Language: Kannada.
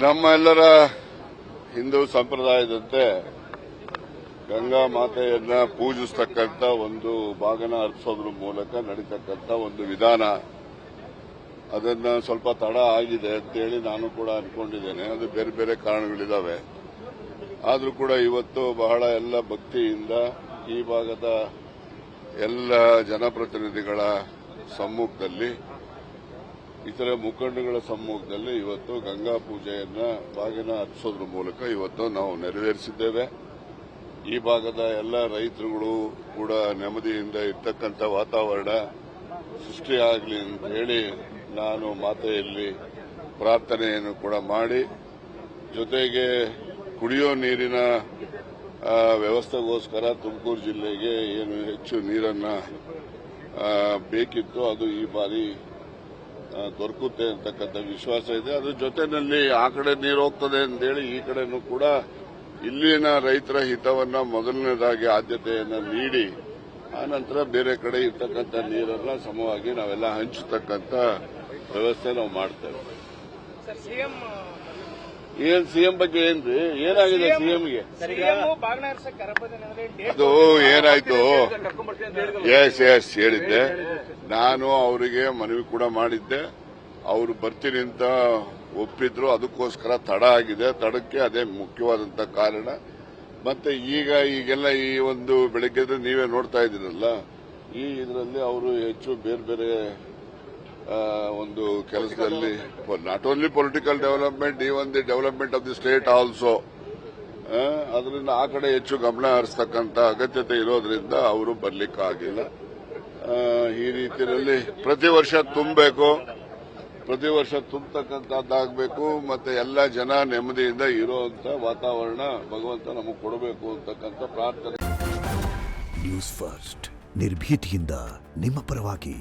ನಮ್ಮೆಲ್ಲರ ಹಿಂದೂ ಸಂಪ್ರದಾಯದಂತೆ ಗಂಗಾ ಮಾತೆಯನ್ನ ಪೂಜಿಸತಕ್ಕಂಥ ಒಂದು ಬಾಗಿನ ಅರ್ಪಿಸೋದ್ರ ಮೂಲಕ ನಡೀತಕ್ಕಂಥ ಒಂದು ವಿಧಾನ. ಅದನ್ನ ಸ್ವಲ್ಪ ತಡ ಆಗಿದೆ ಅಂತೇಳಿ ನಾನು ಕೂಡ ಅನ್ಕೊಂಡಿದ್ದೇನೆ. ಅದು ಬೇರೆ ಬೇರೆ ಕಾರಣಗಳಿದಾವೆ. ಆದರೂ ಕೂಡ ಇವತ್ತು ಬಹಳ ಎಲ್ಲ ಭಕ್ತಿಯಿಂದ ಈ ಭಾಗದ ಎಲ್ಲ ಜನಪ್ರತಿನಿಧಿಗಳ ಸಮ್ಮುಖದಲ್ಲಿ, ಇತರ ಮುಖಂಡಗಳ ಸಮ್ಮುಖದಲ್ಲಿ ಇವತ್ತು ಗಂಗಾ ಪೂಜೆಯನ್ನ ಬಾಗಿನ ಅರ್ಪಿಸೋದ್ರ ಮೂಲಕ ಇವತ್ತು ನಾವು ನೆರವೇರಿಸಿದ್ದೇವೆ. ಈ ಭಾಗದ ಎಲ್ಲ ರೈತರುಗಳು ಕೂಡ ನೆಮ್ಮದಿಯಿಂದ ಇರ್ತಕ್ಕಂಥ ವಾತಾವರಣ ಸೃಷ್ಟಿಯಾಗಲಿ ಅಂತ ಹೇಳಿ ನಾನು ಮಾತೆಯಲ್ಲಿ ಪ್ರಾರ್ಥನೆಯನ್ನು ಕೂಡ ಮಾಡಿ, ಜೊತೆಗೆ ಕುಡಿಯೋ ನೀರಿನ ವ್ಯವಸ್ಥೆಗೋಸ್ಕರ ತುಮಕೂರು ಜಿಲ್ಲೆಗೆ ಏನು ಹೆಚ್ಚು ನೀರನ್ನ ಬೇಕಿತ್ತು ಅದು ಈ ಬಾರಿ ದೊರಕುತ್ತೆ ಅಂತಕ್ಕಂಥ ವಿಶ್ವಾಸ ಇದೆ. ಅದ್ರ ಜೊತೆಯಲ್ಲಿ ಆ ಕಡೆ ನೀರು ಹೋಗ್ತದೆ ಅಂತೇಳಿ ಈ ಕಡೆನೂ ಕೂಡ ಇಲ್ಲಿನ ರೈತರ ಹಿತವನ್ನ ಮೊದಲನೇದಾಗಿ ಆದ್ಯತೆಯನ್ನು ನೀಡಿ ಆ ನಂತರ ಬೇರೆ ಕಡೆ ಇರ್ತಕ್ಕಂಥ ನೀರನ್ನ ಸಮವಾಗಿ ನಾವೆಲ್ಲ ಹಂಚತಕ್ಕಂಥ ವ್ಯವಸ್ಥೆ ನಾವು ಮಾಡ್ತೇವೆ. ಏನ್ ಸಿಎಂ ಬಗ್ಗೆ ಏನ್ರಿ, ಏನಾಗಿದೆ ಸಿಎಂಗೆ? ಅದು ಏನಾಯ್ತು? ಎಸ್ ಹೇಳಿದ್ದೆ ನಾನು. ಅವರಿಗೆ ಮನವಿ ಕೂಡ ಮಾಡಿದ್ದೆ. ಅವರು ಬರ್ತೀನಿ ಅಂತ ಒಪ್ಪಿದ್ರು. ಅದಕ್ಕೋಸ್ಕರ ತಡ ಆಗಿದೆ. ತಡಕ್ಕೆ ಅದೇ ಮುಖ್ಯವಾದಂತ ಕಾರಣ. ಮತ್ತೆ ಈಗೆಲ್ಲ ಈ ಒಂದು ಬೆಳಗ್ಗೆ ನೀವೇ ನೋಡ್ತಾ ಇದ್ದೀರಲ್ಲ, ಈ ಇದರಲ್ಲಿ ಅವರು ಹೆಚ್ಚು ಬೇರೆ ಬೇರೆ ಒಂದು ಕೆಲಸದಲ್ಲಿ not only political development, even the development of the state also, ಅದರಿಂದ ಆ ಕಡೆ ಹೆಚ್ಚು ಗಮನ ಹರಿಸತಕ್ಕಂತ ಅಗತ್ಯತೆ ಇರೋದ್ರಿಂದ ಅವರು ಬರ್ಲಿಕ್ಕಾಗಿಲ್ಲ. ಈ ರೀತಿಯಲ್ಲಿ ಪ್ರತಿ ವರ್ಷ ತುಂಬಬೇಕು, ಪ್ರತಿ ವರ್ಷ ತುಂಬತಕ್ಕಂಥದ್ದಾಗಬೇಕು. ಮತ್ತೆ ಎಲ್ಲ ಜನ ನೆಮ್ಮದಿಯಿಂದ ಇರುವಂತ ವಾತಾವರಣ ಭಗವಂತ ನಮಗೆ ಕೊಡಬೇಕು ಅಂತಕ್ಕಂಥ ಪ್ರಾರ್ಥನೆ. ನ್ಯೂಸ್ ಫಸ್ಟ್ ನಿರ್ಭೀತಿಯಿಂದ ನಿಮ್ಮ ಪರವಾಗಿ.